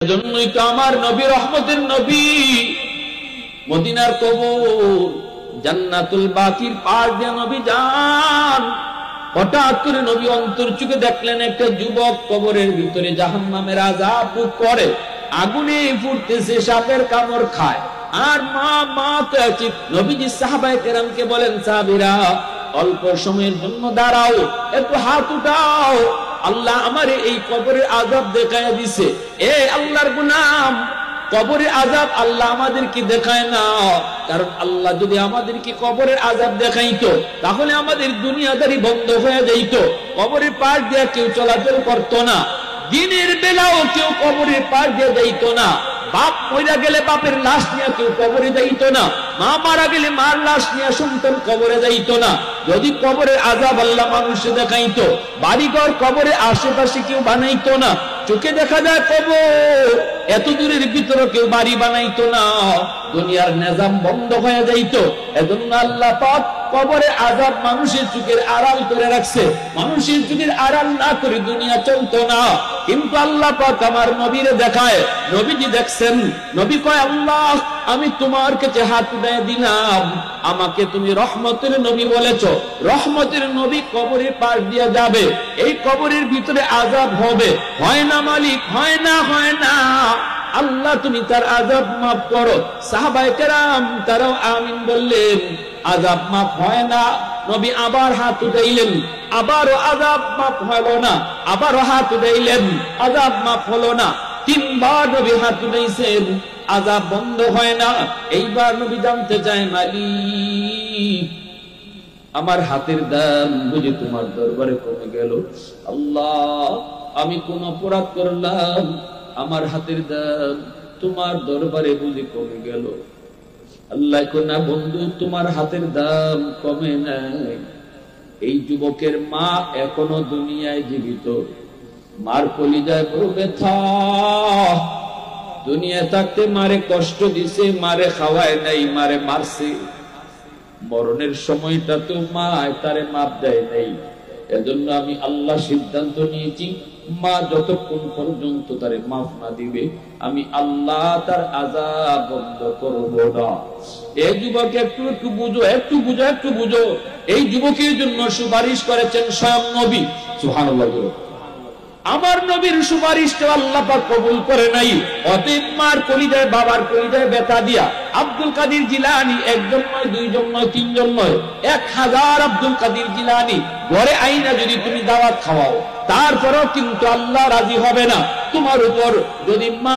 এজন্যই তো আমার নবী রহমতের নবী মদিনার কবর জান্নাতুল বাকির পার দিয়ে নবী যান। হঠাৎ করে নবী অন্তর চোখে দেখলেন একটা যুবক কবরের ভিতরে জাহান্নামের আযাব ভোগ করে, আগুনে ফুটতেছে, সাপের কামড় খায়। আর মা তো আছে। নবীজি সাহাবায়ে কেরামকে বলেন, সাহাবীরা অল্প সময়ের জন্য দাঁড়াও, একটু হাত উঠাও, আল্লাহ আমারে এই কবরের আযাব দেখায়া দিছে। এ আল্লাহর গোলাম, কবরের আযাব আল্লাহ আমাদেরকে দেখায় না, কারণ আল্লাহ যদি আমাদেরকে কবরের আযাব দেখাইতো তাহলে আমাদের দুনিয়াদারি বন্ধ হয়ে যাইতো। কবরের পার দিয়ে কেউ চলাচল করতো না, দিনের বেলাও কেউ কবরের পার দিয়ে যাইতো না। বাপ মরে গেলে বাপের লাশ নিয়ে কেউ কবরে যাইতো না, মা মারা গেলে মার লাশ নিয়ে সন্তান কবরে যাইতো না। যদি কবরের আযাব আল্লাহ মানুষে দেখাইতো, বাড়িঘর কবরের আশেপাশে কেউ বানাইতো না। চোখে দেখা যায় কবর, এত দূরের ভিতরে কেউ বাড়ি বানাইতো না, দুনিয়ার নিজাম বন্ধ হয়ে যাইতো। এজন্য আল্লাহ পাক কবরের আযাব মানুষের চোখের আড়াল করে রাখছে। মানুষের চোখের আড়াল না করে দুনিয়া চলতো না। কিন্তু আল্লাহ পাক আমার নবীরে দেখায়, নবীজি দেখছেন। নবী কয়, আল্লাহ আমি তোমার কাছে হাত উঠায় দিলাম, আমাকে তুমি রহমতের নবী বলেছো। রহমতের নবী কবরের পার দিয়ে যাবে, এই কবরের ভিতরে আযাব হবে, হয় না মালিক, হয় না, হয় না। আল্লাহ তুমি তার আযাব মাফ করো। সাহাবায়ে কেরাম তারাও আমিন বললেন। আযাব মাফ হয় না, নবী আবার হাত উঠাইলেন, আবারও আযাব মাফ হলো না, আবারও হাত উঠাইলেন, আযাব মাফ হলো না। তিনবার নবী হাত উঠাইছেন, আযাব বন্ধ হয় না। এইবার নবী জানতে চায়, মালিক আমার হাতের দাম বুঝি তোমার দরবারে কমে গেল? আল্লাহ আমি কোন অপরাধ করলাম, আমার হাতের দাম তোমার দরবারে বুঝি কমে গেল? আল্লাহ কো না বন্ধু, তোমার হাতের দাম কমে নাই। এই যুবকের মা এখনো দুনিয়ায় জীবিত, মার কলিজায় বড় ব্যথা। দুনিয়া থাকতে মারে কষ্ট দিছে, মারে খাওয়ায় নাই, মারে মারছে। মরণের সময়টা তো মা তারে মাপ দেয় নাই। এজন্য আমি আল্লাহ সিদ্ধান্ত নিয়েছি, মা যতক্ষণ পর্যন্ত তারে মাফ না দিবে আমি আল্লাহ তার আযাব বন্ধ করব না। এই যুবক একটু একটু বুঝো, একটু বুঝো, একটু বুঝো। এই যুবকের জন্য সুপারিশ করেছেন স্বয়ং নবী। সুবহানাল্লাহ। আমার নবীর সুপারিশটা আল্লাহ পাক কবুল করে নাই। অতএব মার কলিজায়, বাবার কলিজায় ব্যথা দিয়া আব্দুল কাদের জিলানী একজন নয়, দুইজন নয়, তিনজন নয়, 1000 আব্দুল কাদের জিলানী ঘরে আইনা যদি তুমি দাওয়াত খাওয়াও, তারপরেও কিন্তু আল্লাহ রাজি হবে না তোমার উপর। যদি